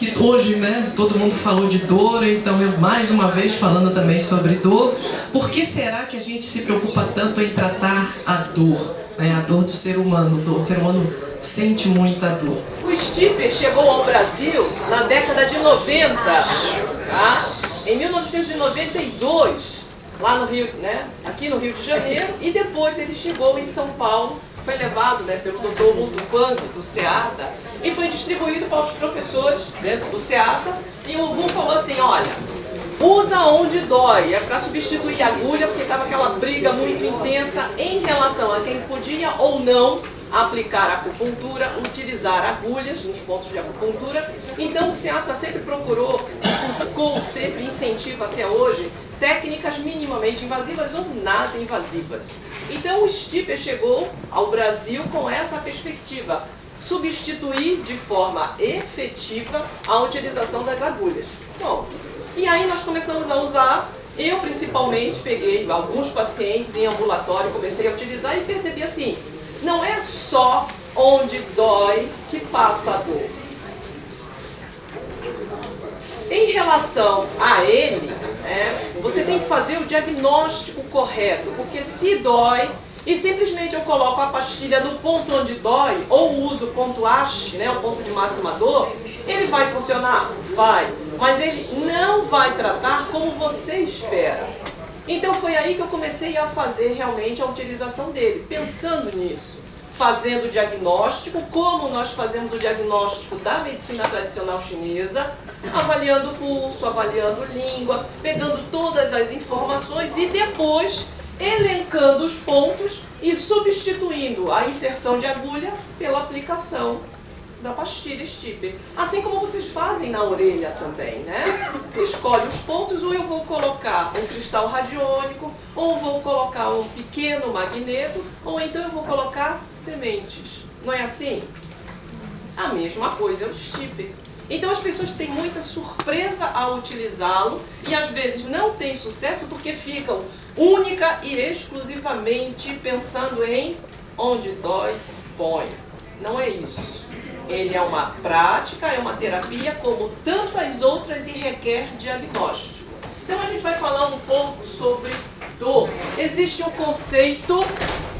que hoje, né, todo mundo falou de dor, então eu mais uma vez falando também sobre dor. Por que será que a gente se preocupa tanto em tratar a dor, né, a dor do ser humano? O ser humano sente muita dor. O Stifler chegou ao Brasil na década de 90, tá? Em 1992, lá no Rio, né, aqui no Rio de Janeiro, e depois ele chegou em São Paulo, foi levado, né, pelo Dr. Mutuquang, do SEATA, e foi distribuído para os professores dentro do SEATA, e o Wundt falou assim, olha, usa onde dói, é para substituir a agulha, porque estava aquela briga muito intensa em relação a quem podia ou não aplicar acupuntura, utilizar agulhas nos pontos de acupuntura. Então o SEATA sempre procurou, buscou, sempre incentiva até hoje, técnicas minimamente invasivas ou nada invasivas. Então o Stifler chegou ao Brasil com essa perspectiva, substituir de forma efetiva a utilização das agulhas. Bom, e aí nós começamos a usar, eu principalmente peguei alguns pacientes em ambulatório, comecei a utilizar e percebi assim, não é só onde dói que passa a dor. Em relação a ele, você tem que fazer o diagnóstico correto, porque se dói e simplesmente eu coloco a pastilha no ponto onde dói, ou uso o ponto ASH, né, o ponto de máxima dor, ele vai funcionar? Vai, mas ele não vai tratar como você espera. Então foi aí que eu comecei a fazer realmente a utilização dele, pensando nisso, fazendo o diagnóstico, como nós fazemos o diagnóstico da medicina tradicional chinesa, avaliando o pulso, avaliando língua, pegando todas as informações e depois elencando os pontos e substituindo a inserção de agulha pela aplicação da pastilha Stifler. Assim como vocês fazem na orelha também, né? Escolhe os pontos, ou eu vou colocar um cristal radiônico, ou vou colocar um pequeno magneto, ou então eu vou colocar sementes. Não é assim? A mesma coisa é o Stifler. Então as pessoas têm muita surpresa ao utilizá-lo e às vezes não têm sucesso porque ficam única e exclusivamente pensando em onde dói, põe. Não é isso. Ele é uma prática, é uma terapia como tantas outras e requer diagnóstico. Então a gente vai falar um pouco sobre dor. Existe um conceito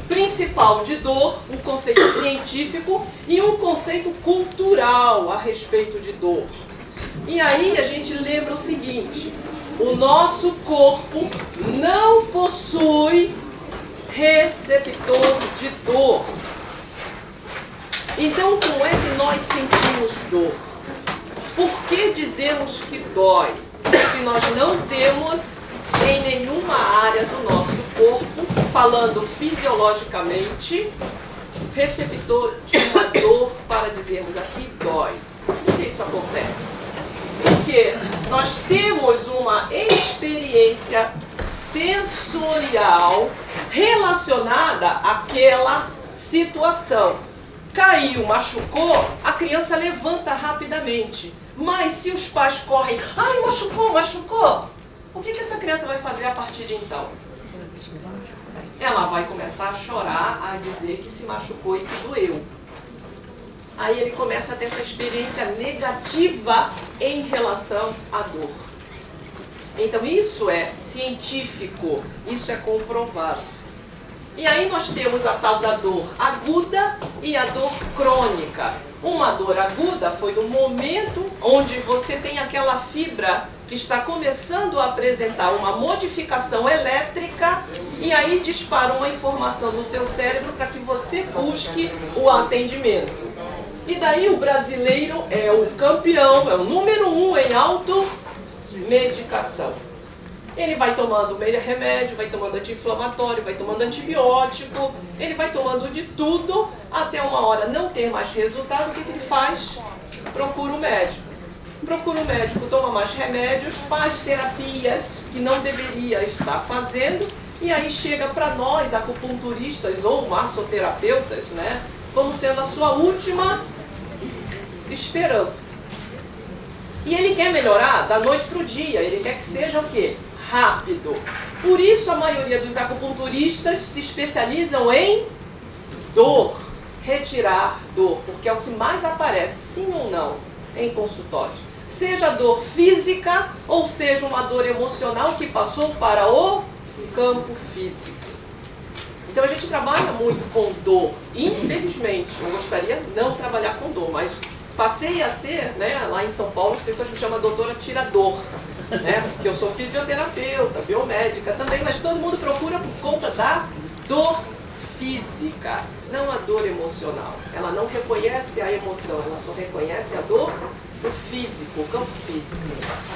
principal de dor, um conceito científico e um conceito cultural a respeito de dor. E aí a gente lembra o seguinte, o nosso corpo não possui receptor de dor. Então, como é que nós sentimos dor? Por que dizemos que dói? Se nós não temos em nenhuma área do nosso corpo, falando fisiologicamente, receptor de uma dor para dizermos aqui dói. Por que isso acontece? Porque nós temos uma experiência sensorial relacionada àquela situação. Caiu, machucou, a criança levanta rapidamente. Mas se os pais correm, ai, machucou, machucou, o que essa criança vai fazer a partir de então? Ela vai começar a chorar, a dizer que se machucou e que doeu. Aí ele começa a ter essa experiência negativa em relação à dor. Então isso é científico, isso é comprovado. E aí nós temos a tal da dor aguda e a dor crônica. Uma dor aguda foi no momento onde você tem aquela fibra que está começando a apresentar uma modificação elétrica e aí dispara uma informação no seu cérebro para que você busque o atendimento. E daí o brasileiro é o campeão, é o número 1 em automedicação. Ele vai tomando remédio, vai tomando anti-inflamatório, vai tomando antibiótico, ele vai tomando de tudo, até uma hora não ter mais resultado, o que ele faz? Procura o médico. Procura o médico, toma mais remédios, faz terapias que não deveria estar fazendo, e aí chega para nós, acupunturistas ou massoterapeutas, né, como sendo a sua última esperança. E ele quer melhorar da noite para o dia, ele quer que seja o quê? Rápido. Por isso a maioria dos acupunturistas se especializam em dor, retirar dor, porque é o que mais aparece, sim ou não? em consultório. Seja dor física ou seja uma dor emocional que passou para o campo físico. Então a gente trabalha muito com dor. Infelizmente, eu gostaria de não trabalhar com dor, mas passei a ser, né, lá em São Paulo, as pessoas me chamam doutora tirador, né, porque eu sou fisioterapeuta, biomédica também, mas todo mundo procura por conta da dor física, não a dor emocional. Ela não reconhece a emoção, ela só reconhece a dor do físico, o campo físico.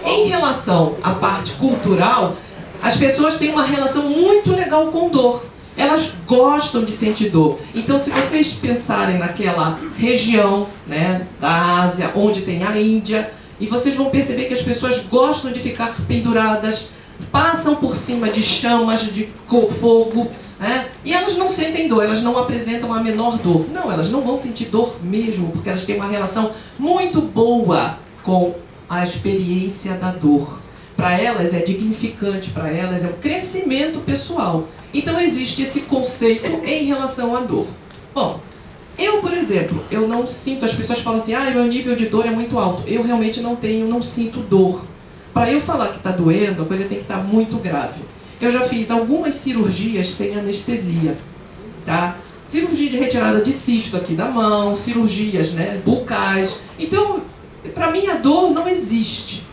Em relação à parte cultural, as pessoas têm uma relação muito legal com dor. Elas gostam de sentir dor. Então, se vocês pensarem naquela região, né, da Ásia, onde tem a Índia, e vocês vão perceber que as pessoas gostam de ficar penduradas, passam por cima de chamas, de fogo, né, e elas não sentem dor, elas não apresentam a menor dor. Não, elas não vão sentir dor mesmo, porque elas têm uma relação muito boa com a experiência da dor. Para elas é dignificante, para elas é um crescimento pessoal. Então existe esse conceito em relação à dor. Bom, eu, por exemplo, eu não sinto, as pessoas falam assim, meu nível de dor é muito alto. Eu realmente não sinto dor. Para eu falar que está doendo, a coisa tem que estar muito grave. Eu já fiz algumas cirurgias sem anestesia, tá? Cirurgia de retirada de cisto aqui da mão, cirurgias, né, bucais. Então, para mim a dor não existe.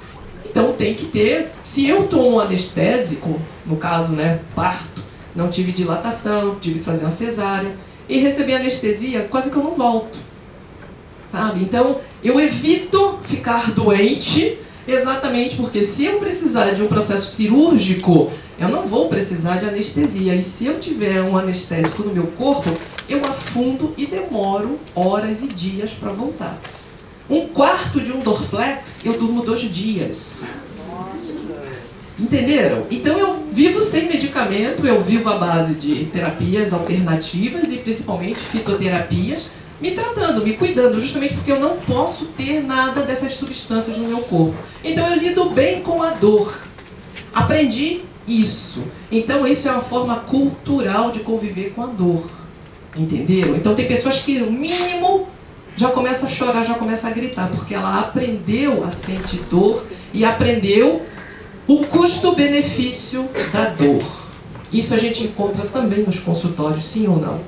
Então tem que ter, se eu tomo um anestésico, no caso, né, parto, não tive dilatação, tive que fazer uma cesárea, e receber anestesia, quase que eu não volto, sabe? Então eu evito ficar doente, exatamente porque se eu precisar de um processo cirúrgico, eu não vou precisar de anestesia, e se eu tiver um anestésico no meu corpo, eu afundo e demoro horas e dias para voltar. Um quarto de um Dorflex, eu durmo 2 dias. Entenderam? Então eu vivo sem medicamento, eu vivo à base de terapias alternativas e principalmente fitoterapias, me tratando, me cuidando, justamente porque eu não posso ter nada dessas substâncias no meu corpo. Então eu lido bem com a dor. Aprendi isso. Então isso é uma forma cultural de conviver com a dor. Entenderam? Então tem pessoas que, no mínimo, já começa a chorar, já começa a gritar, porque ela aprendeu a sentir dor e aprendeu o custo-benefício da dor. Isso a gente encontra também nos consultórios, sim ou não?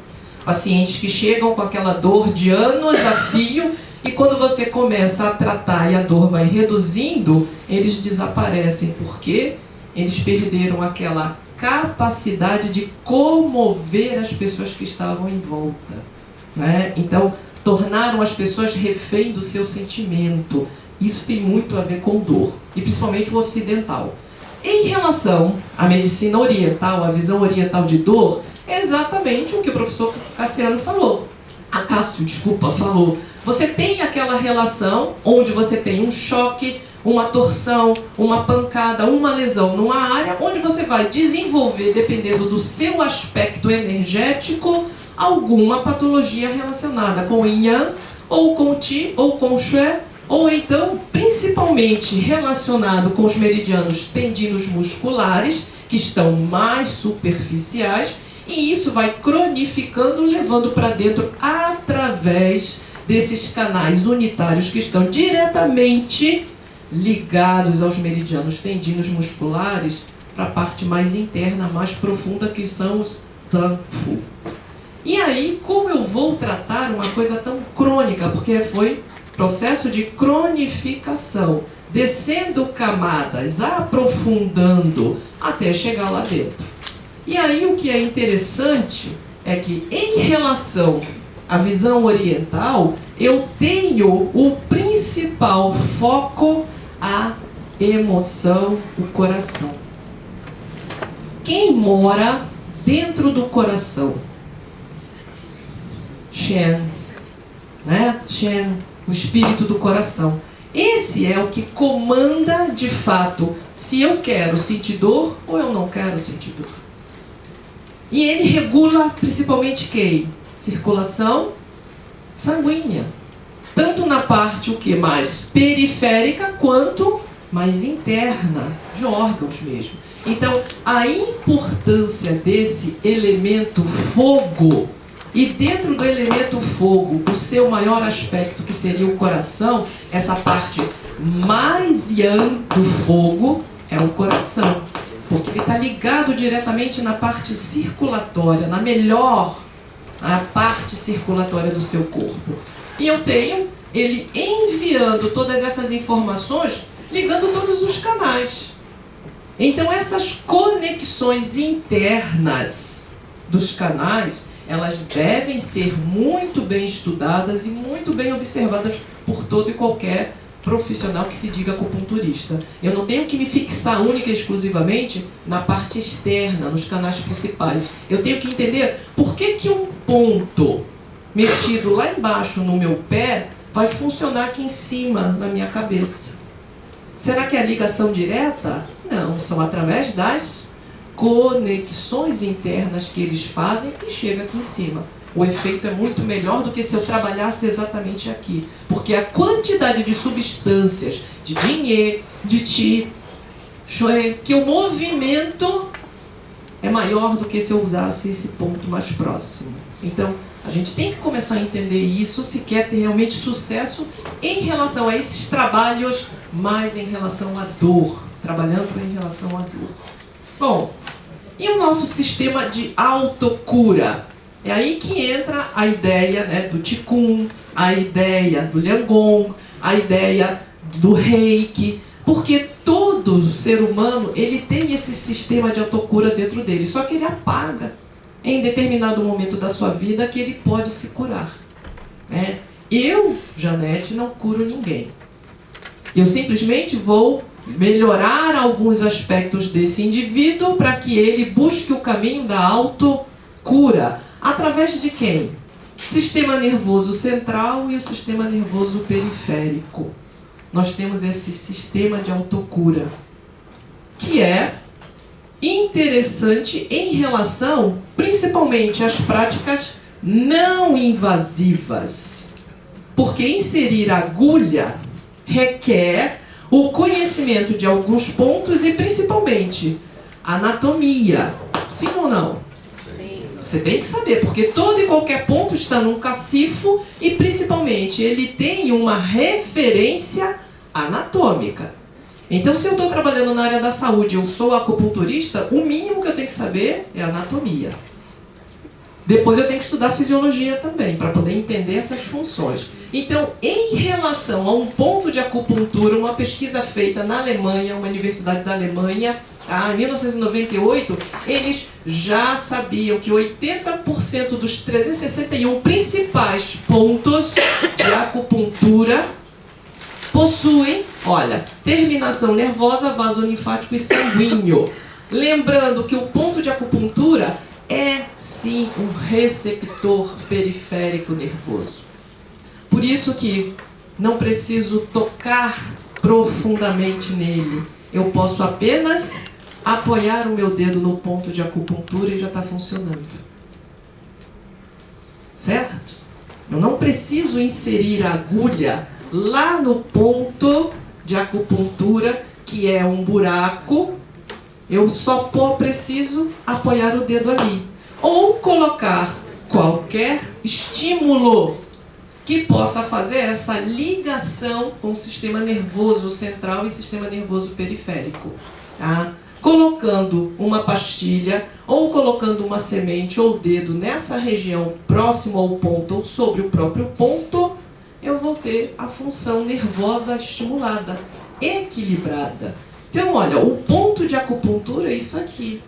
Pacientes que chegam com aquela dor de anos a fio e quando você começa a tratar e a dor vai reduzindo, eles desaparecem, porque eles perderam aquela capacidade de comover as pessoas que estavam em volta, né? Então, tornaram as pessoas refém do seu sentimento. Isso tem muito a ver com dor, e principalmente o ocidental. Em relação à medicina oriental, à visão oriental de dor, é exatamente o que o professor Cássio falou. Você tem aquela relação onde você tem um choque, uma torção, uma pancada, uma lesão numa área, onde você vai desenvolver, dependendo do seu aspecto energético, alguma patologia relacionada com Yin Yang, ou com Qi, ou com Xue, ou então, principalmente relacionado com os meridianos tendinos musculares, que estão mais superficiais, e isso vai cronificando, levando para dentro através desses canais unitários que estão diretamente ligados aos meridianos tendinos musculares, para a parte mais interna, mais profunda, que são os Zanfu. E aí, como eu vou tratar uma coisa tão crônica? Porque foi processo de cronificação, descendo camadas, aprofundando, até chegar lá dentro. E aí o que é interessante é que, em relação à visão oriental, eu tenho o principal foco, a emoção, o coração. Quem mora dentro do coração? Shen, né? Shen, o espírito do coração. Esse é o que comanda, de fato, se eu quero sentir dor ou eu não quero sentir dor. E ele regula principalmente quem? Circulação sanguínea. Tanto na parte o que mais periférica, quanto mais interna, de órgãos mesmo. Então, a importância desse elemento fogo E dentro do elemento fogo, o seu maior aspecto, que seria o coração, essa parte mais yang do fogo é o coração. Porque ele está ligado diretamente na parte circulatória, na melhor a parte circulatória do seu corpo. E eu tenho ele enviando todas essas informações, ligando todos os canais. Então essas conexões internas dos canais, elas devem ser muito bem estudadas e muito bem observadas por todo e qualquer profissional que se diga acupunturista. Eu não tenho que me fixar única e exclusivamente na parte externa, nos canais principais. Eu tenho que entender por que um ponto mexido lá embaixo no meu pé vai funcionar aqui em cima na minha cabeça. Será que é a ligação direta? Não, são através das conexões internas que eles fazem e chega aqui em cima. O efeito é muito melhor do que se eu trabalhasse exatamente aqui. Porque a quantidade de substâncias, de dinhe, de ti, shui, que o movimento é maior do que se eu usasse esse ponto mais próximo. Então, a gente tem que começar a entender isso se quer ter realmente sucesso em relação a esses trabalhos, mais em relação à dor. Trabalhando em relação à dor. Bom, e o nosso sistema de autocura? É aí que entra a ideia, né, do Qigong, a ideia do Liangong, a ideia do Reiki, porque todo ser humano ele tem esse sistema de autocura dentro dele, só que ele apaga em determinado momento da sua vida que ele pode se curar. Né? Eu, Janete, não curo ninguém. Eu simplesmente vou melhorar alguns aspectos desse indivíduo para que ele busque o caminho da autocura. Através de quem? Sistema nervoso central e o sistema nervoso periférico. Nós temos esse sistema de autocura, que é interessante em relação, principalmente, às práticas não invasivas. Porque inserir agulha requer o conhecimento de alguns pontos e, principalmente, anatomia. Sim ou não? Você tem que saber, porque todo e qualquer ponto está num cacifo e, principalmente, ele tem uma referência anatômica. Então, se eu estou trabalhando na área da saúde, eu sou acupunturista, o mínimo que eu tenho que saber é anatomia. Depois eu tenho que estudar fisiologia também, para poder entender essas funções. Então, em relação a um ponto de acupuntura, uma pesquisa feita na Alemanha, uma universidade da Alemanha, em 1998, eles já sabiam que 80% dos 361 principais pontos de acupuntura possuem, olha, terminação nervosa, vaso linfático e sanguíneo. Lembrando que o ponto de acupuntura é, sim, um receptor periférico nervoso. Por isso que não preciso tocar profundamente nele. Eu posso apenas apoiar o meu dedo no ponto de acupuntura e já está funcionando. Certo? Eu não preciso inserir a agulha lá no ponto de acupuntura, que é um buraco. Eu só preciso apoiar o dedo ali. Ou colocar qualquer estímulo que possa fazer essa ligação com o sistema nervoso central e sistema nervoso periférico. Tá? Colocando uma pastilha, ou colocando uma semente ou dedo nessa região próximo ao ponto ou sobre o próprio ponto, eu vou ter a função nervosa estimulada, equilibrada. Então, olha, o ponto de acupuntura é isso aqui.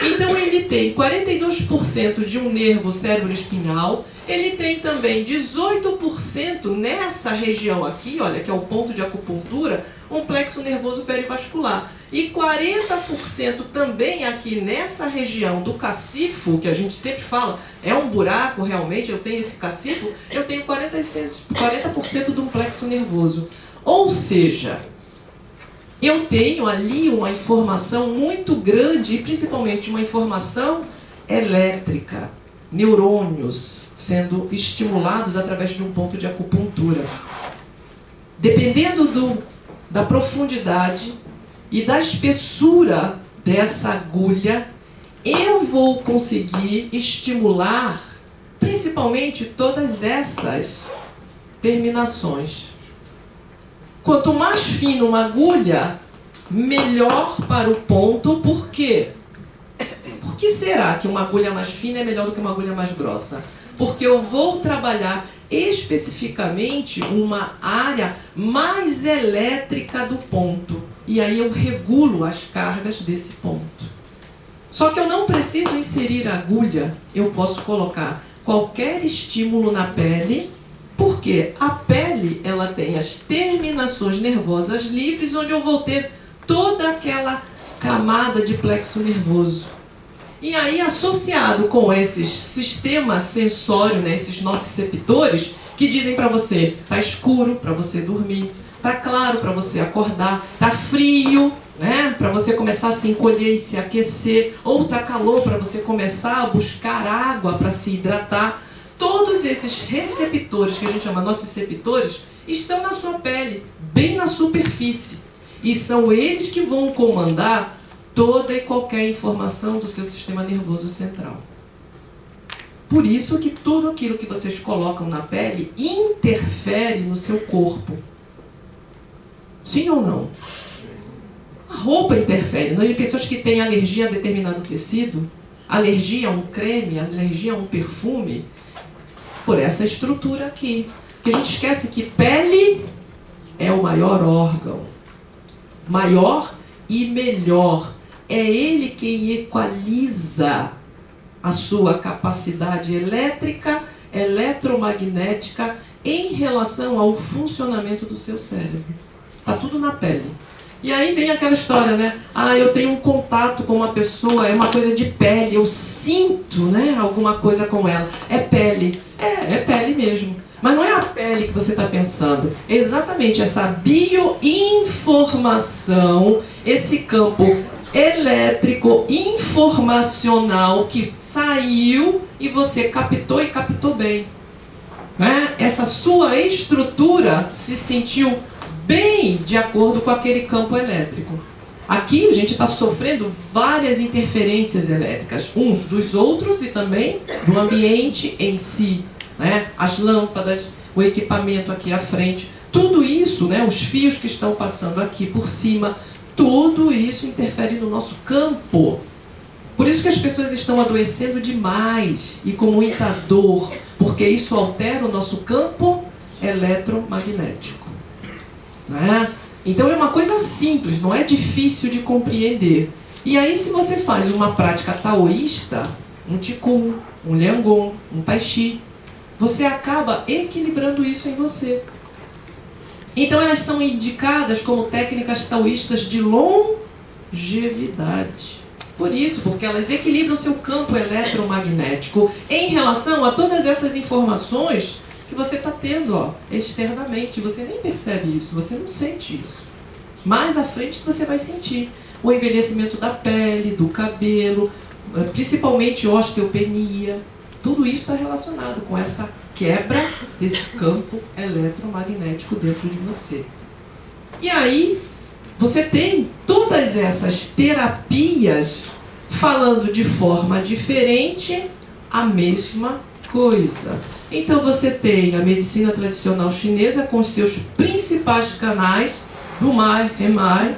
Então, ele tem 42% de um nervo cérebro-espinhal, ele tem também 18% nessa região aqui, olha, que é o ponto de acupuntura, um plexo nervoso perivascular. E 40% também aqui nessa região do cacifo, que a gente sempre fala, é um buraco realmente, eu tenho esse cacifo, eu tenho 40% de um plexo nervoso. Ou seja, eu tenho ali uma informação muito grande, e principalmente uma informação elétrica, neurônios sendo estimulados através de um ponto de acupuntura. Dependendo da profundidade e da espessura dessa agulha, eu vou conseguir estimular principalmente todas essas terminações. Quanto mais fina uma agulha, melhor para o ponto. Por quê? Por que será que uma agulha mais fina é melhor do que uma agulha mais grossa? Porque eu vou trabalhar especificamente uma área mais elétrica do ponto. E aí eu regulo as cargas desse ponto. Só que eu não preciso inserir agulha, eu posso colocar qualquer estímulo na pele, porque a pele ela tem as terminações nervosas livres, onde eu vou ter toda aquela camada de plexo nervoso. E aí, associado com esses sistemas sensórios, né, esses nociceptores, que dizem para você, tá escuro para você dormir, tá claro para você acordar, tá frio, né, para você começar a se encolher e se aquecer, ou tá calor para você começar a buscar água para se hidratar. Todos esses receptores, que a gente chama nociceptores, estão na sua pele, bem na superfície. E são eles que vão comandar toda e qualquer informação do seu sistema nervoso central. Por isso que tudo aquilo que vocês colocam na pele interfere no seu corpo. Sim ou não? A roupa interfere. Tem pessoas que têm alergia a determinado tecido, alergia a um creme, alergia a um perfume, por essa estrutura aqui. Porque a gente esquece que pele é o maior órgão. Maior e melhor. É ele quem equaliza a sua capacidade elétrica, eletromagnética em relação ao funcionamento do seu cérebro. Está tudo na pele. E aí vem aquela história, né? Ah, eu tenho um contato com uma pessoa, é uma coisa de pele, eu sinto, né, alguma coisa com ela. É pele. É pele mesmo. Mas não é a pele que você está pensando. É exatamente essa bioinformação, esse campo elétrico, informacional que saiu e você captou e captou bem. Né? Essa sua estrutura se sentiu bem de acordo com aquele campo elétrico. Aqui a gente está sofrendo várias interferências elétricas, uns dos outros e também do ambiente em si. Né? As lâmpadas, o equipamento aqui à frente, tudo isso, né? Os fios que estão passando aqui por cima, tudo isso interfere no nosso campo. Por isso que as pessoas estão adoecendo demais e com muita dor, porque isso altera o nosso campo eletromagnético. Né? Então é uma coisa simples, não é difícil de compreender. E aí, se você faz uma prática taoísta, um Qigong, um Liangon, um Tai Chi, você acaba equilibrando isso em você. Então elas são indicadas como técnicas taoístas de longevidade. Por isso, porque elas equilibram seu campo eletromagnético em relação a todas essas informações que você está tendo externamente. Você nem percebe isso, você não sente isso. Mais à frente que você vai sentir o envelhecimento da pele, do cabelo, principalmente osteopenia. Tudo isso está relacionado com essa quebra desse campo eletromagnético dentro de você. E aí, você tem todas essas terapias falando de forma diferente a mesma coisa. Então você tem a medicina tradicional chinesa com os seus principais canais, Rumai, Remai.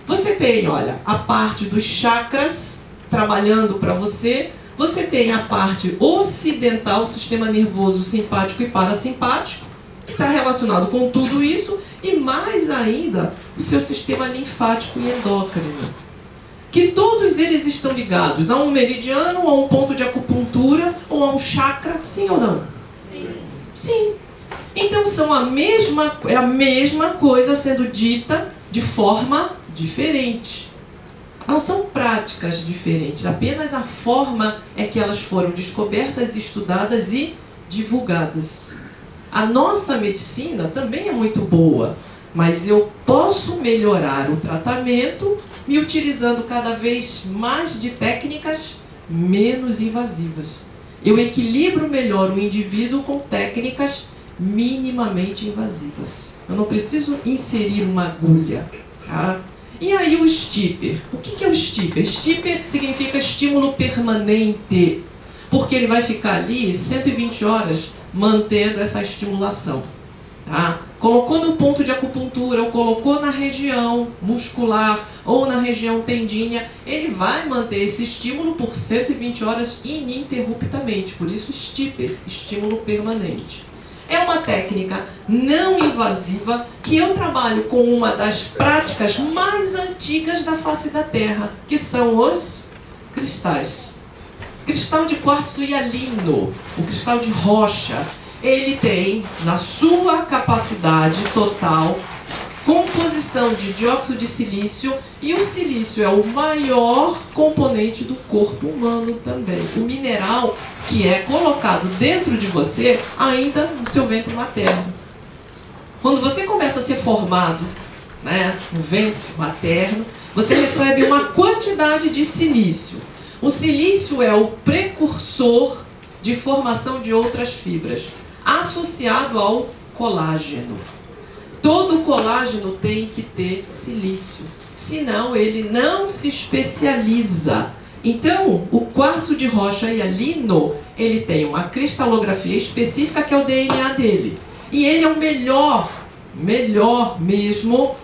Você tem, olha, a parte dos chakras trabalhando para você. Você tem a parte ocidental, o sistema nervoso simpático e parasimpático, que está relacionado com tudo isso, e mais ainda o seu sistema linfático e endócrino. Que todos eles estão ligados a um meridiano, a um ponto de acupuntura ou a um chakra, sim ou não? Sim. Sim. Então são a mesma coisa sendo dita de forma diferente. Não são práticas diferentes, apenas a forma é que elas foram descobertas, estudadas e divulgadas. A nossa medicina também é muito boa, mas eu posso melhorar o tratamento me utilizando cada vez mais de técnicas menos invasivas. Eu equilibro melhor o indivíduo com técnicas minimamente invasivas. Eu não preciso inserir uma agulha, tá? E aí o stipper. O que é o stipper? Stipper significa estímulo permanente. porque ele vai ficar ali 120 horas mantendo essa estimulação. Tá? Colocou no ponto de acupuntura, ou colocou na região muscular, ou na região tendínea, ele vai manter esse estímulo por 120 horas ininterruptamente, por isso STIPPER, estímulo permanente. É uma técnica não invasiva que eu trabalho com uma das práticas mais antigas da face da Terra, que são os cristais. Cristal de quartzo hialino, o cristal de rocha, ele tem na sua capacidade total composição de dióxido de silício, e o silício é o maior componente do corpo humano também. O mineral que é colocado dentro de você ainda no seu ventre materno. Quando você começa a ser formado, né, no ventre materno, você recebe uma quantidade de silício. O silício é o precursor de formação de outras fibras, associado ao colágeno. Todo colágeno tem que ter silício, senão ele não se especializa. Então, o quartzo de rocha hialino, ele tem uma cristalografia específica que é o DNA dele. E ele é o melhor mesmo,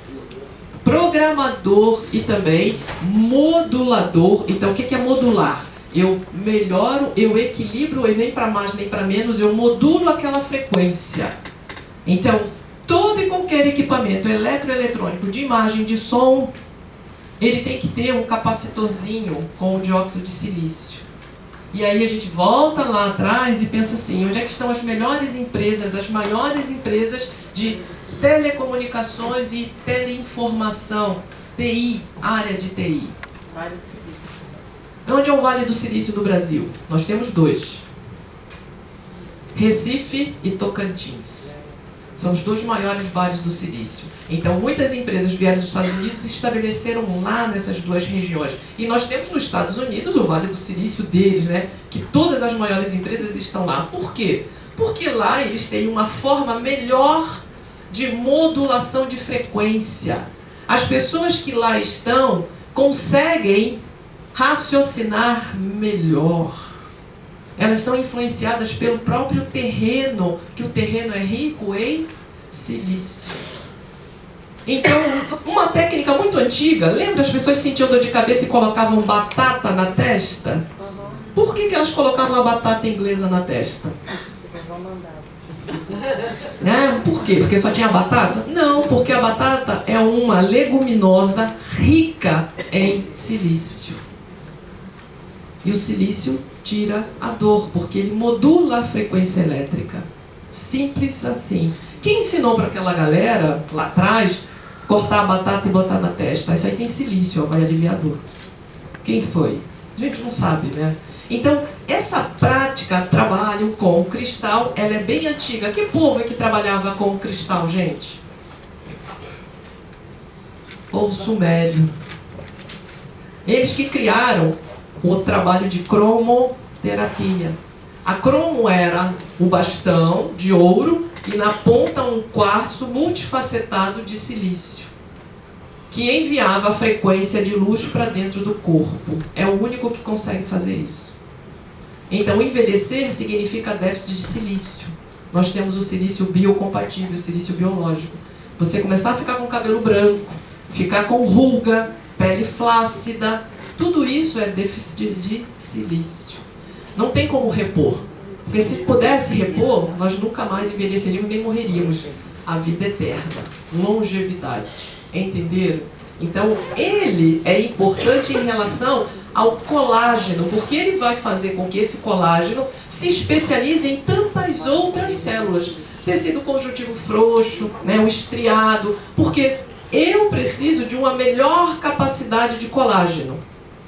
programador e também modulador. Então, o que é modular? Eu melhoro, eu equilibro, e nem para mais nem para menos, eu modulo aquela frequência. Então, todo e qualquer equipamento eletroeletrônico, de imagem, de som, ele tem que ter um capacitorzinho com o dióxido de silício. E aí a gente volta lá atrás e pensa assim, onde é que estão as melhores empresas, as maiores empresas de telecomunicações e teleinformação, TI, área de TI? Onde é o Vale do Silício do Brasil? Nós temos dois. Recife e Tocantins. São os dois maiores vales do silício. Então, muitas empresas vieram dos Estados Unidos e se estabeleceram lá nessas duas regiões. E nós temos nos Estados Unidos o Vale do Silício deles, né? Que todas as maiores empresas estão lá. Por quê? Porque lá eles têm uma forma melhor de modulação de frequência. As pessoas que lá estão conseguem raciocinar melhor. Elas são influenciadas pelo próprio terreno, que o terreno é rico em silício. Então, uma técnica muito antiga, lembra, as pessoas sentiam dor de cabeça e colocavam batata na testa? Por que elas colocavam a batata inglesa na testa? Por quê? Porque só tinha batata? Não, porque a batata é uma leguminosa rica em silício. E o silício tira a dor, porque ele modula a frequência elétrica. Simples assim. Quem ensinou para aquela galera, lá atrás, cortar a batata e botar na testa? Isso aí tem silício, ó, vai aliviar a dor. Quem foi? A gente não sabe, né? Então, essa prática, trabalho com cristal, ela é bem antiga. Que povo é que trabalhava com cristal, gente? Povo sumério. Eles que criaram o trabalho de cromoterapia. A cromo era o bastão de ouro e na ponta um quartzo multifacetado de silício, que enviava a frequência de luz para dentro do corpo. É o único que consegue fazer isso. Então, envelhecer significa déficit de silício. Nós temos o silício biocompatível, o silício biológico. Você começar a ficar com cabelo branco, ficar com ruga, pele flácida, tudo isso é déficit de silício. Não tem como repor. Porque se pudesse repor, nós nunca mais envelheceríamos nem morreríamos. A vida eterna, longevidade. Entenderam? Então, ele é importante em relação ao colágeno, porque ele vai fazer com que esse colágeno se especialize em tantas outras células. Tecido conjuntivo frouxo, né, o estriado, porque eu preciso de uma melhor capacidade de colágeno.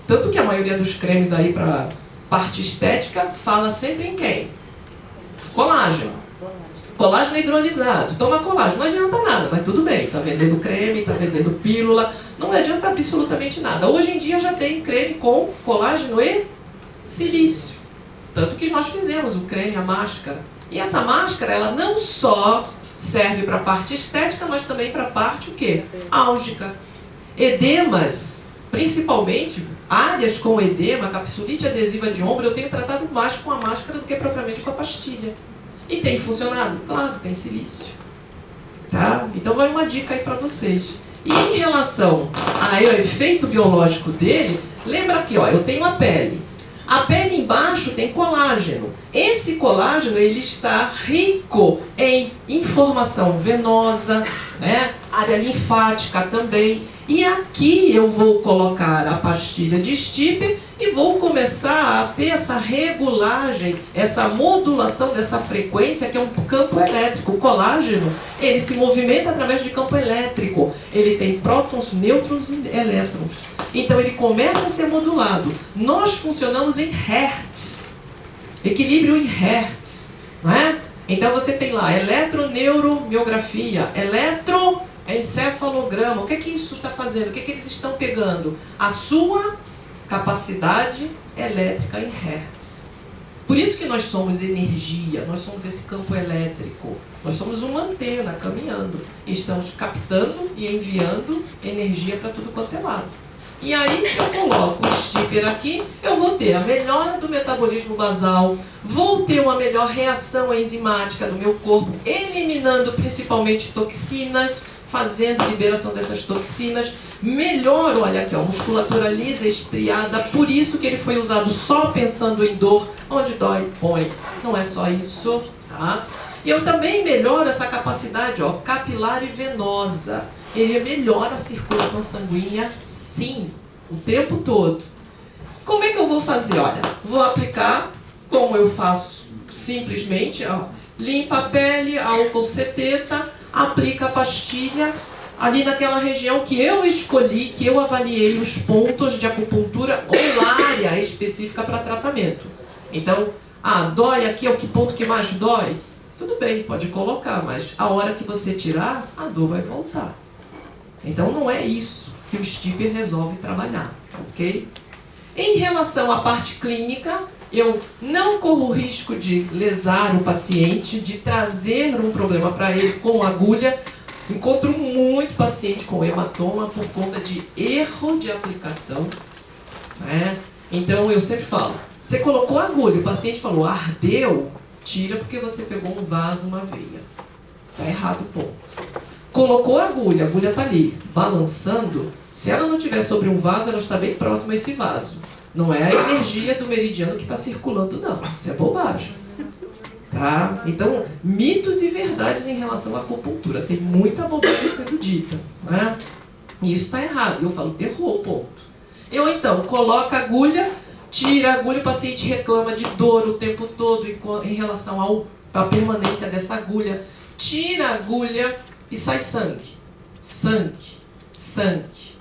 Tanto que a maioria dos cremes aí para parte estética fala sempre em quem? Colágeno. Colágeno hidrolisado. Toma colágeno. Não adianta nada, mas tudo bem. Está vendendo creme, está vendendo pílula. Não adianta absolutamente nada. Hoje em dia já tem creme com colágeno e silício. Tanto que nós fizemos o creme, a máscara. E essa máscara, ela não só serve para a parte estética, mas também para a parte o quê? Álgica. Edemas Principalmente, áreas com edema, capsulite adesiva de ombro, eu tenho tratado mais com a máscara do que propriamente com a pastilha. E tem funcionado? Claro, tem silício. Tá? Então vai uma dica aí para vocês. E em relação ao efeito biológico dele, lembra aqui, ó, eu tenho a pele. A pele embaixo tem colágeno. Esse colágeno ele está rico em informação venosa, né? Área linfática também. E aqui eu vou colocar a pastilha de Stiper e vou começar a ter essa regulagem, essa modulação dessa frequência que é um campo elétrico. O colágeno, ele se movimenta através de campo elétrico. Ele tem prótons, nêutrons e elétrons. Então ele começa a ser modulado. Nós funcionamos em hertz. Equilíbrio em hertz. Não é? Então você tem lá eletroneuromiografia, eletroencefalograma. O que é que isso está fazendo? O que é que eles estão pegando? A sua capacidade elétrica em hertz. Por isso que nós somos energia, nós somos esse campo elétrico. Nós somos uma antena caminhando. Estamos captando e enviando energia para tudo quanto é lado. E aí, se eu coloco o Stiper aqui, eu vou ter a melhora do metabolismo basal, vou ter uma melhor reação enzimática do meu corpo, eliminando principalmente toxinas, fazendo liberação dessas toxinas, melhoro, olha aqui, ó, musculatura lisa, estriada, por isso que ele foi usado só pensando em dor, onde dói, põe. Não é só isso, tá? E eu também melhoro essa capacidade, ó, capilar e venosa. Ele melhora a circulação sanguínea, sim, o tempo todo. Como é que eu vou fazer? Olha, vou aplicar, como eu faço simplesmente, ó, limpa a pele, álcool 70, aplica a pastilha ali naquela região que eu escolhi, que eu avaliei os pontos de acupuntura ou área específica para tratamento. Então, dói aqui, é o que ponto que mais dói? Tudo bem, pode colocar, mas a hora que você tirar, a dor vai voltar. Então não é isso que o Stiper resolve trabalhar, ok? Em relação à parte clínica, eu não corro o risco de lesar o paciente, de trazer um problema para ele com agulha. Encontro muito paciente com hematoma por conta de erro de aplicação, né? Então eu sempre falo, você colocou a agulha, o paciente falou, ardeu, tira porque você pegou um vaso, uma veia. Está errado o ponto. Colocou a agulha está ali, balançando. Se ela não estiver sobre um vaso, ela está bem próxima a esse vaso. Não é a energia do meridiano que está circulando, não. Isso é bobagem. Tá? Então, mitos e verdades em relação à acupuntura. Tem muita bobagem sendo dita, né? E isso está errado. Eu falo, errou o ponto. Eu, então, coloco a agulha, tira a agulha, o paciente reclama de dor o tempo todo em relação à permanência dessa agulha. Tira a agulha e sai sangue. Sangue. Sangue.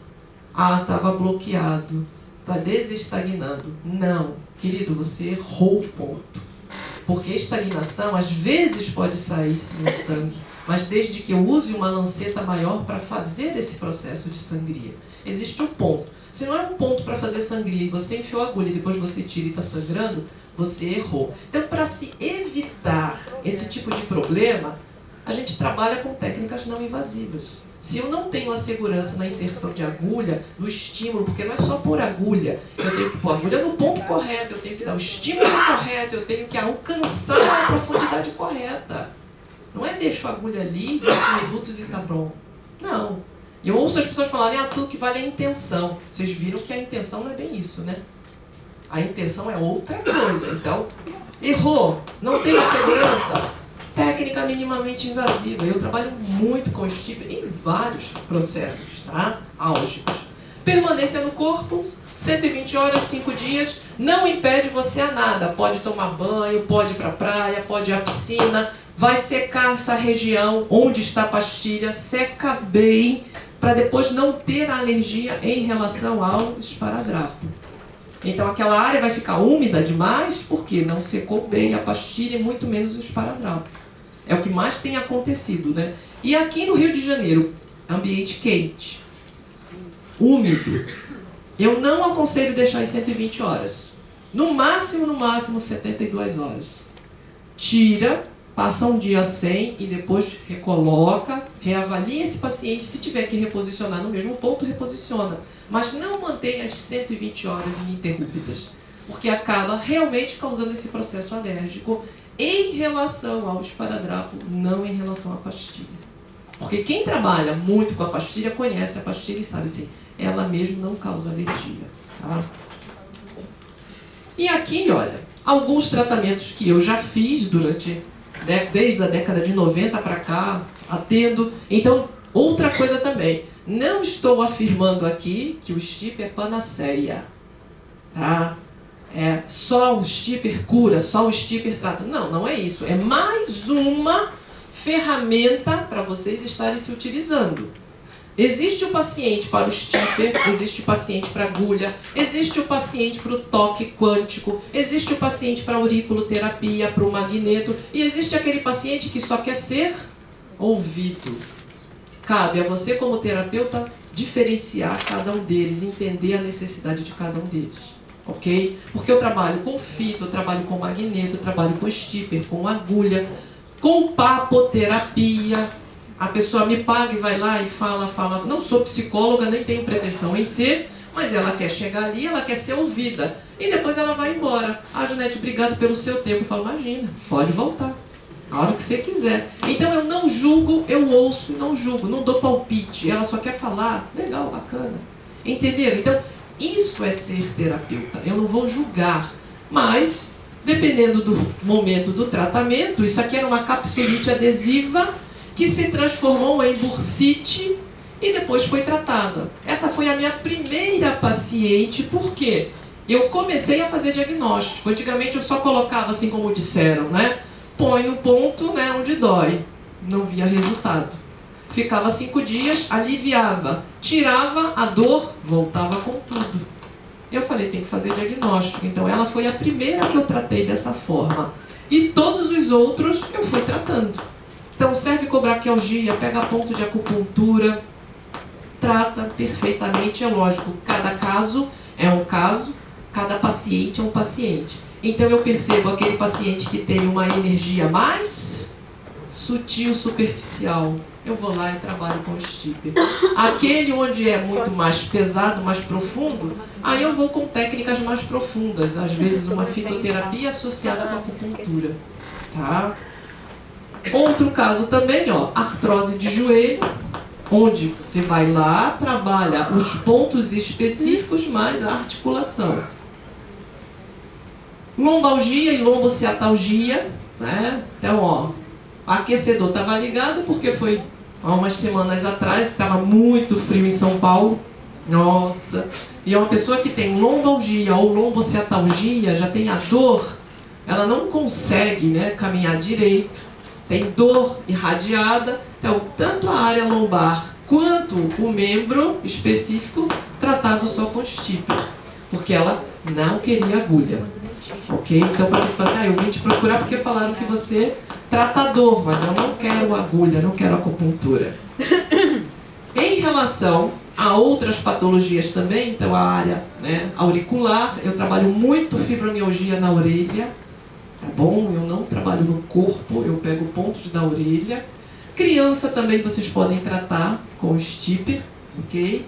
Estava bloqueado. Está desestagnando. Não. Querido, você errou o ponto. Porque estagnação, às vezes, pode sair sim o sangue. Mas desde que eu use uma lanceta maior para fazer esse processo de sangria. Existe um ponto. Se não é um ponto para fazer sangria e você enfiou a agulha e depois você tira e está sangrando, você errou. Então, para se evitar esse tipo de problema, a gente trabalha com técnicas não invasivas. Se eu não tenho a segurança na inserção de agulha, no estímulo, porque não é só pôr agulha, eu tenho que pôr a agulha no ponto correto, eu tenho que dar o estímulo correto, eu tenho que alcançar a profundidade correta. Não é deixo a agulha ali, 20 minutos e tá bom. Não. Eu ouço as pessoas falarem, tudo que vale é a intenção. Vocês viram que a intenção não é bem isso, né? A intenção é outra coisa. Então, errou, não tenho segurança. Técnica minimamente invasiva. Eu trabalho muito com Stiper em vários processos, tá? Álgicos. Permanência no corpo, 120 horas, 5 dias, não impede você a nada. Pode tomar banho, pode ir para a praia, pode ir à piscina, vai secar essa região onde está a pastilha, seca bem, para depois não ter alergia em relação ao esparadrapo. Então aquela área vai ficar úmida demais, porque não secou bem a pastilha e muito menos o esparadrapo. É o que mais tem acontecido, né? E aqui no Rio de Janeiro, ambiente quente, úmido, eu não aconselho deixar em 120 horas. No máximo 72 horas. Tira, passa um dia sem e depois recoloca, reavalia esse paciente. Se tiver que reposicionar no mesmo ponto, reposiciona. Mas não mantenha as 120 horas ininterruptas, porque acaba realmente causando esse processo alérgico em relação ao esparadrapo, não em relação à pastilha. Porque quem trabalha muito com a pastilha conhece a pastilha e sabe assim, ela mesmo não causa alergia. Tá? E aqui, olha, alguns tratamentos que eu já fiz desde a década de 90 para cá, atendo. Então, outra coisa também, não estou afirmando aqui que o Stipper é panaceia, tá? É só o Stipper cura, só o Stipper trata. Não, não é isso. É mais uma ferramenta para vocês estarem se utilizando. Existe o paciente para o Stipper, existe o paciente para agulha, existe o paciente para o toque quântico, existe o paciente para a auriculoterapia, para o magneto, e existe aquele paciente que só quer ser ouvido. Cabe a você, como terapeuta, diferenciar cada um deles, entender a necessidade de cada um deles. Ok? Porque eu trabalho com fito, eu trabalho com magneto, eu trabalho com Stipper, com agulha, com papoterapia. A pessoa me paga e vai lá e fala. Não sou psicóloga, nem tenho pretensão em ser, mas ela quer chegar ali, ela quer ser ouvida. E depois ela vai embora. Ah, Janete, obrigado pelo seu tempo. Eu falo, imagina, pode voltar. A hora que você quiser. Então eu não julgo, eu ouço e não julgo, não dou palpite. Ela só quer falar, legal, bacana. Entenderam? Então, isso é ser terapeuta. Eu não vou julgar, mas, dependendo do momento do tratamento, isso aqui era uma capsulite adesiva que se transformou em bursite e depois foi tratada. Essa foi a minha primeira paciente, porque eu comecei a fazer diagnóstico. Antigamente eu só colocava assim como disseram, né? Põe no ponto, né, onde dói. Não via resultado. Ficava 5 dias, aliviava, tirava a dor, voltava com tudo. Eu falei, tem que fazer diagnóstico. Então ela foi a primeira que eu tratei dessa forma. E todos os outros eu fui tratando. Então, cervicobraquialgia, pega ponto de acupuntura, trata perfeitamente, é lógico. Cada caso é um caso, cada paciente é um paciente. Então, eu percebo aquele paciente que tem uma energia mais sutil, superficial. Eu vou lá e trabalho com o Stipper. Aquele onde é muito mais pesado, mais profundo, aí eu vou com técnicas mais profundas. Às vezes, uma fitoterapia associada com a acupuntura. Tá? Outro caso também, ó, artrose de joelho, onde você vai lá, trabalha os pontos específicos mais a articulação. Lombalgia e lombociatalgia, né? Então, ó, o aquecedor estava ligado porque foi há umas semanas atrás, estava muito frio em São Paulo. Nossa! E é uma pessoa que tem lombalgia ou lombociatalgia, já tem a dor, ela não consegue, né, caminhar direito. Tem dor irradiada, então tanto a área lombar quanto o membro específico tratado só com Stipper, porque ela não queria agulha. Ok? Então o paciente fala assim, eu vim te procurar porque falaram que você trata a dor, mas eu não quero agulha, não quero acupuntura. Em relação a outras patologias também, então a área, né, auricular, eu trabalho muito fibromialgia na orelha. Tá bom? Eu não trabalho no corpo, eu pego pontos da orelha. Criança também vocês podem tratar com o Stipper, ok?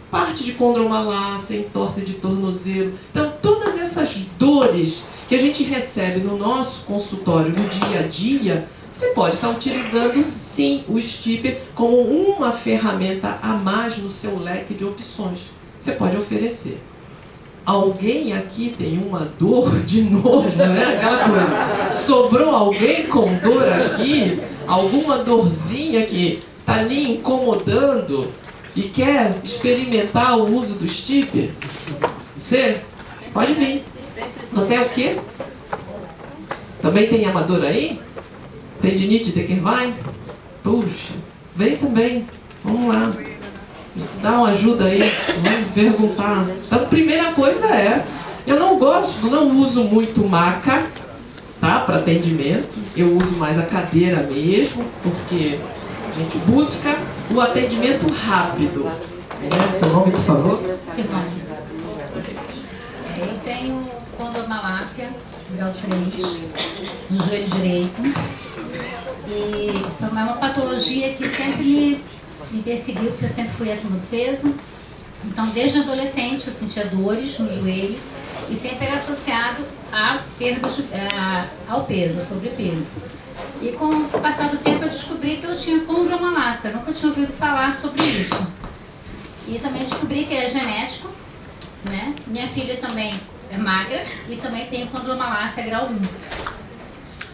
Parte de condromalácia, entorse de tornozelo. Então, todas essas dores que a gente recebe no nosso consultório, no dia a dia, você pode estar utilizando, sim, o Stipper como uma ferramenta a mais no seu leque de opções. Você pode oferecer. Alguém aqui tem uma dor de novo, né? Aquela coisa. Sobrou alguém com dor aqui? Alguma dorzinha que está ali incomodando e quer experimentar o uso do Stipper? Você? Pode vir. Você é o quê? Também tem amador aí? Tendinite de Kervine? Puxa, vem também. Vamos lá. Dá uma ajuda aí, vamos perguntar. Então, primeira coisa é, eu não uso muito maca, tá, para atendimento. Eu uso mais a cadeira mesmo, porque a gente busca o atendimento rápido. Seu nome, por favor? Simone. Eu tenho condromalácia, grau 3, no joelho direito. E foi uma patologia que sempre me perseguiu, porque eu sempre fui acima do peso. Então, desde adolescente, eu sentia dores no joelho e sempre era associado a perdas, ao peso, ao sobrepeso. E com o passar do tempo eu descobri que eu tinha condromalácia, nunca tinha ouvido falar sobre isso. E também descobri que é genético, né? Minha filha também é magra e também tem condromalácia grau 1.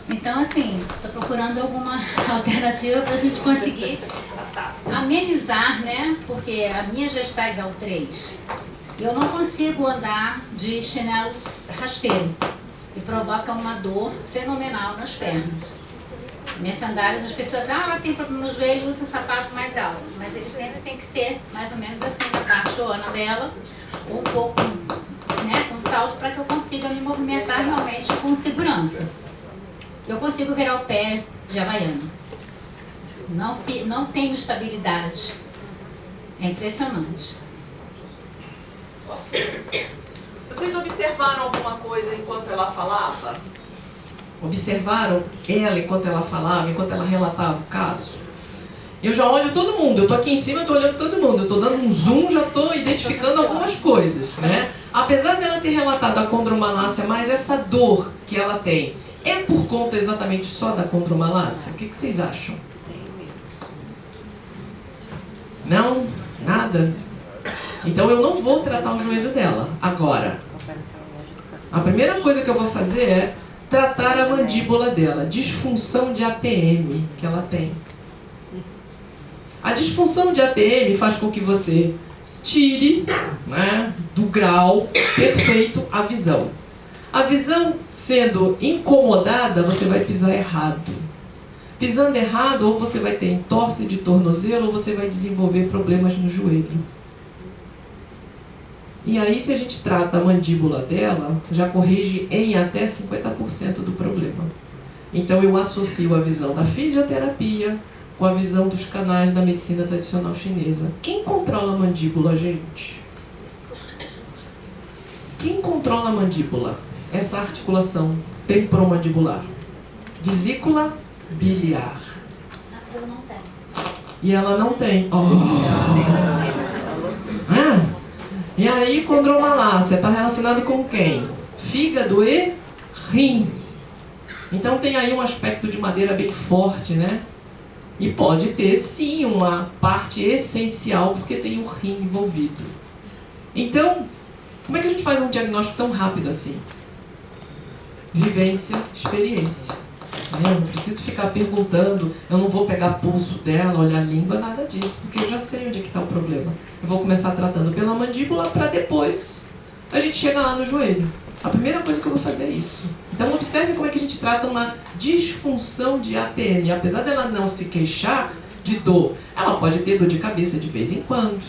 Então, assim, estou procurando alguma alternativa para a gente conseguir amenizar, né? Porque a minha já está grau 3. Eu não consigo andar de chinelo rasteiro, que provoca uma dor fenomenal nas pernas. Minhas sandálias, as pessoas ela tem problema no joelho e usa sapato mais alto, mas ele sempre tem que ser mais ou menos assim, na baixona dela, ou um pouco, né, com salto, para que eu consiga me movimentar realmente com segurança. Eu consigo virar o pé de havaiana. Não tenho estabilidade. É impressionante. Vocês observaram alguma coisa enquanto ela falava? Observaram ela enquanto ela falava, enquanto ela relatava o caso? Eu já olho todo mundo, eu estou aqui em cima, eu estou olhando todo mundo, eu estou dando um zoom, já estou identificando algumas coisas, né? Apesar dela ter relatado a condromalácia, mas essa dor que ela tem, é por conta exatamente só da condromalácia? O que vocês acham? Não? Nada? Então eu não vou tratar o joelho dela agora. A primeira coisa que eu vou fazer é tratar a mandíbula dela, disfunção de ATM que ela tem. A disfunção de ATM faz com que você tire, né, do grau perfeito a visão. A visão sendo incomodada, você vai pisar errado. Pisando errado, ou você vai ter entorse de tornozelo, ou você vai desenvolver problemas no joelho. E aí, se a gente trata a mandíbula dela, já corrige em até 50% do problema. Então, eu associo a visão da fisioterapia com a visão dos canais da medicina tradicional chinesa. Quem controla a mandíbula, gente? Quem controla a mandíbula? Essa articulação temporomandibular. Vesícula biliar. Eu não tenho. E ela não tem. E aí, condromalácia está relacionado com quem? Fígado e rim. Então tem aí um aspecto de madeira bem forte, né? E pode ter sim uma parte essencial, porque tem o rim envolvido. Então, como é que a gente faz um diagnóstico tão rápido assim? Vivência, experiência. Eu não preciso ficar perguntando, eu não vou pegar pulso dela, olhar a língua, nada disso, porque eu já sei onde é que está o problema. Eu vou começar tratando pela mandíbula para depois a gente chegar lá no joelho. A primeira coisa que eu vou fazer é isso. Então observe como é que a gente trata uma disfunção de ATM. Apesar dela não se queixar de dor, ela pode ter dor de cabeça de vez em quando.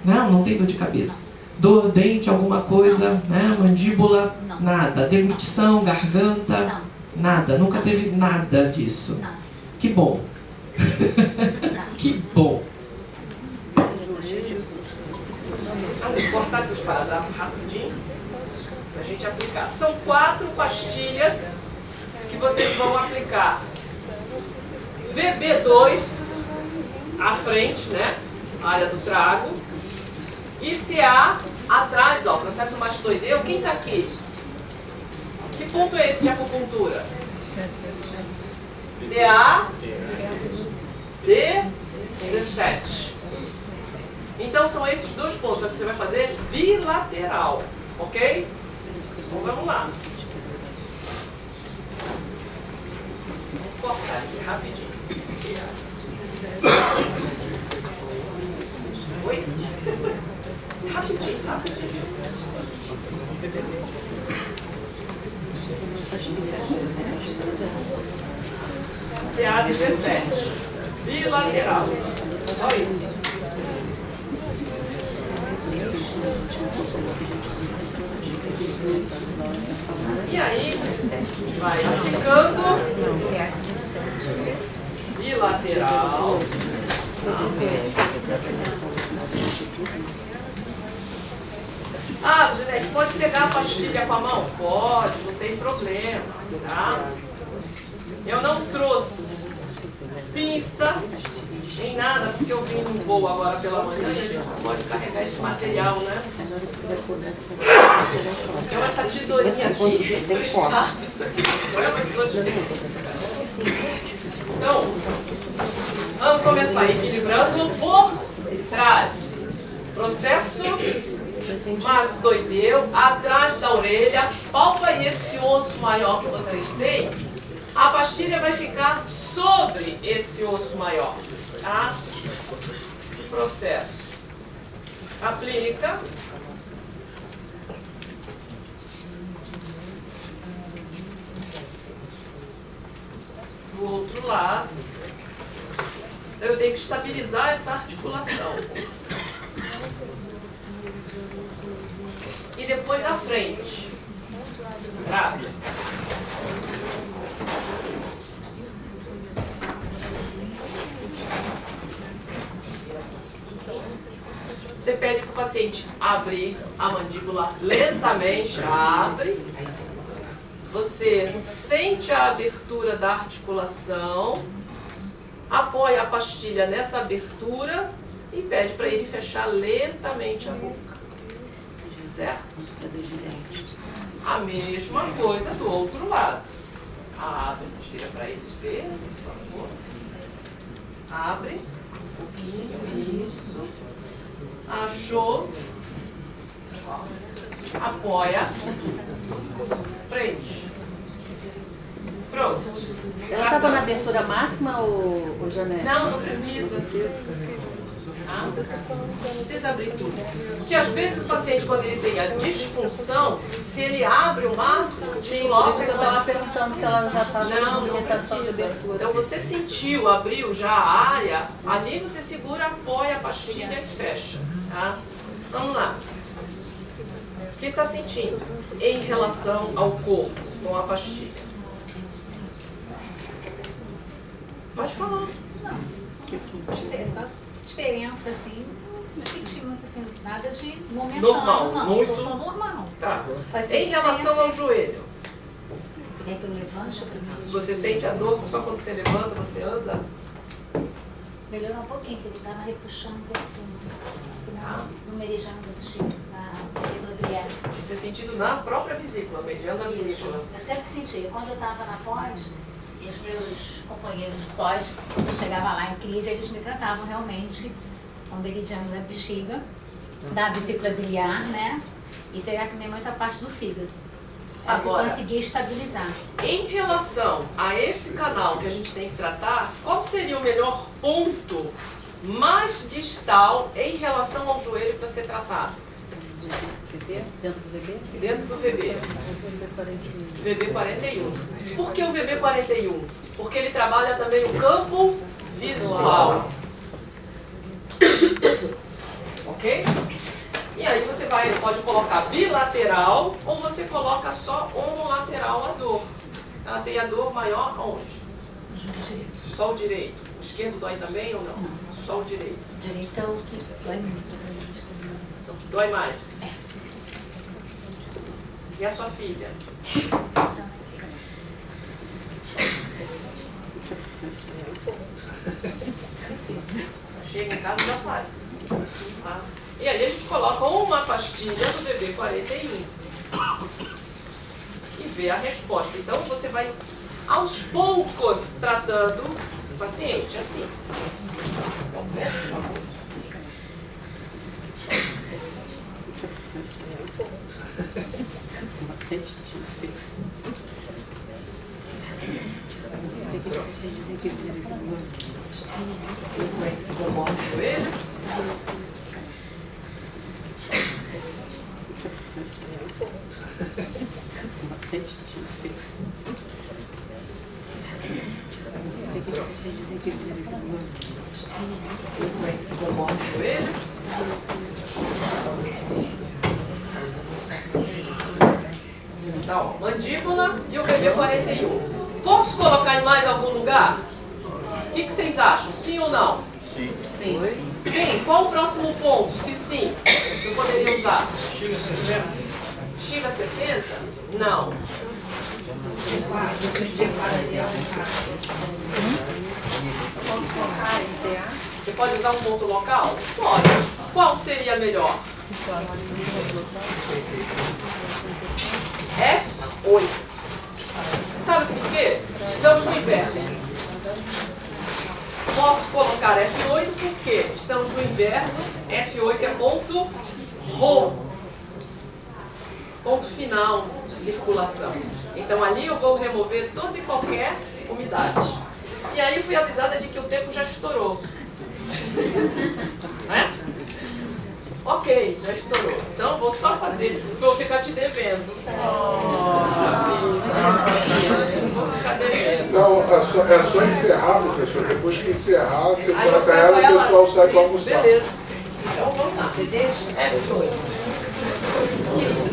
Não tem dor de cabeça. Dor, dente, alguma coisa, né? Mandíbula, nada. Deglutição, garganta, nada. Nunca teve nada disso. Que bom. Que bom. Vamos cortar aqui os paradrafos rapidinho para a gente aplicar. São 4 pastilhas que vocês vão aplicar. VB2 à frente, né? Área do trago. E TA atrás, ó, processo mastoideu. Quem está aqui? Que ponto é esse de acupuntura? TA D17. Então são esses 2 pontos que você vai fazer bilateral, ok? Então vamos lá. Vou cortar aqui rapidinho. Oi? Rapidinho. TA 17. Bilateral. Só isso. E aí, vai aplicando bilateral. Ginete, pode pegar a pastilha com a mão? Pode, não tem problema, tá? Eu não trouxe pinça, nem nada, porque eu vim no voo agora pela manhã e a gente não pode carregar esse material, né? Então essa tesourinha aqui, então, vamos começar equilibrando por trás. Processo mastoideu, atrás da orelha, palpa esse osso maior que vocês têm, a pastilha vai ficar sobre esse osso maior, tá? Esse processo. Aplica. Do outro lado. Eu tenho que estabilizar essa articulação. E depois a frente. Grave. Você pede para o paciente abrir a mandíbula lentamente, abre. Você sente a abertura da articulação, apoia a pastilha nessa abertura e pede para ele fechar lentamente a boca. Certo? A mesma coisa do outro lado. Abre, tira para eles verem, por favor. Abre um pouquinho, isso. Achou. Apoia. Prende. Pronto. Ela estava na abertura máxima ou Janete? Não, não precisa. Não precisa abrir tudo. Porque às vezes o paciente, quando ele tem a disfunção, se ele abre o máximo, desloca. Eu estava perguntando se ela já estava na Não movimentação de precisa. abertura. Então você sentiu, abriu já a área, ali você segura, apoia a pastilha e fecha. Tá? Vamos lá. O que está sentindo em relação ao corpo com a pastilha? Pode falar. Essa diferença, assim, não senti muito, assim, nada de momentâneo, Normal, não. muito. Tô normal. Tá. Vai ser Em relação ao joelho, Você quer que eu levante? você sente a dor só quando você levanta, você anda? Melhorou um pouquinho, que ele estava repuxando assim, no meridiano da bexiga, na vesícula biliar. Você sentindo na própria vesícula, mediando a vesícula. Eu sempre senti. Quando eu estava na pós, e os meus companheiros de pós, quando eu chegava lá em crise, eles me tratavam realmente com o meridiano da bexiga, da vesícula biliar, né? E pegar também muita parte do fígado. Agora, eu consegui estabilizar. em relação a esse canal que a gente tem que tratar, qual seria o melhor ponto mais distal em relação ao joelho para ser tratado? Dentro do VB? Dentro do VB. VB41. Por que o VB41? Porque ele trabalha também o campo visual. Ok? E aí você pode colocar bilateral ou você coloca só homolateral a dor. Ela tem a dor maior onde? Só o direito. O esquerdo dói também ou não? Só o direito. O direito é o que dói muito. Então, que dói mais. E a sua filha? Chega em casa e já faz. Tá? E aí a gente coloca uma pastilha do VB41 e vê a resposta. Então você vai aos poucos tratando o paciente assim. Como é que se comporta o joelho? Como é que se comporta o joelho? Então, mandíbula e o VB41. Posso colocar em mais algum lugar? O que vocês acham? Sim ou não? Sim. Sim. Qual o próximo ponto? Se sim, eu poderia usar? Chega 60? Chega 60? Não. pontos locais, CA? Você pode usar um ponto local? Pode. Qual seria melhor? F8. Sabe por quê? Estamos no inverno. Posso colocar F8 porque estamos no inverno. F8 é ponto RO. Ponto final de circulação. Então ali eu vou remover toda e qualquer umidade. E aí fui avisada de que o tempo já estourou. Né? Ok, já estourou. Então vou só fazer, vou ficar te devendo. Vou ficar devendo. Não, é só encerrar, professor. Depois que encerrar, você Aí eu trata pego ela e o pessoal sai para Isso, almoçar. beleza. Então vamos lá. F8.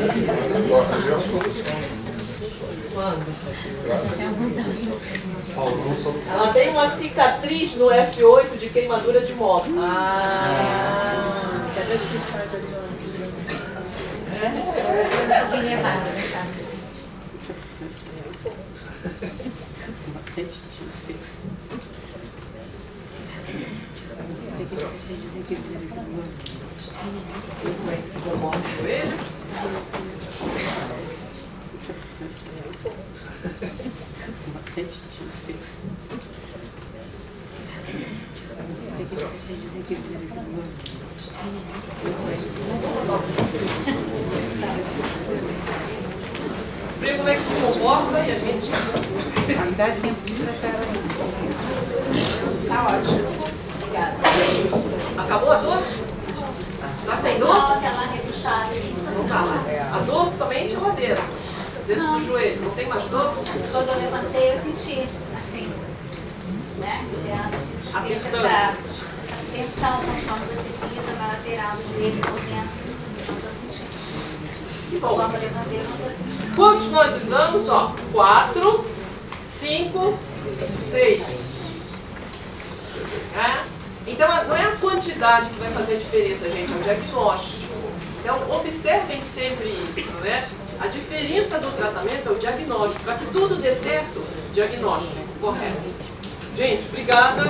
Ali é a solução. Ela tem uma cicatriz no F8 de queimadura de moto. Cadê os fiscais da John? Um pouquinho errado, né, tá? O joelho. Vê como é que se comporta e a gente... Tá ótimo. Obrigada. Acabou a dor? Tá sem dor? Coloca ela repuxar assim. Não tá mais. A dor somente a ladeira. Dentro do joelho. Não tem mais dor? Quando eu levantei, eu senti assim, né? Você sente essa tensão quando você pisa na lateral do joelho por dentro. Não tô sentindo. Que bom. Quando eu levantei, eu não tô sentindo. Quantos nós usamos? Ó, 4, 5, 6. Então, não é a quantidade que vai fazer a diferença, gente, é o diagnóstico. Então, observem sempre isso, né? A diferença do tratamento é o diagnóstico. Para que tudo dê certo, diagnóstico correto. Gente, obrigada.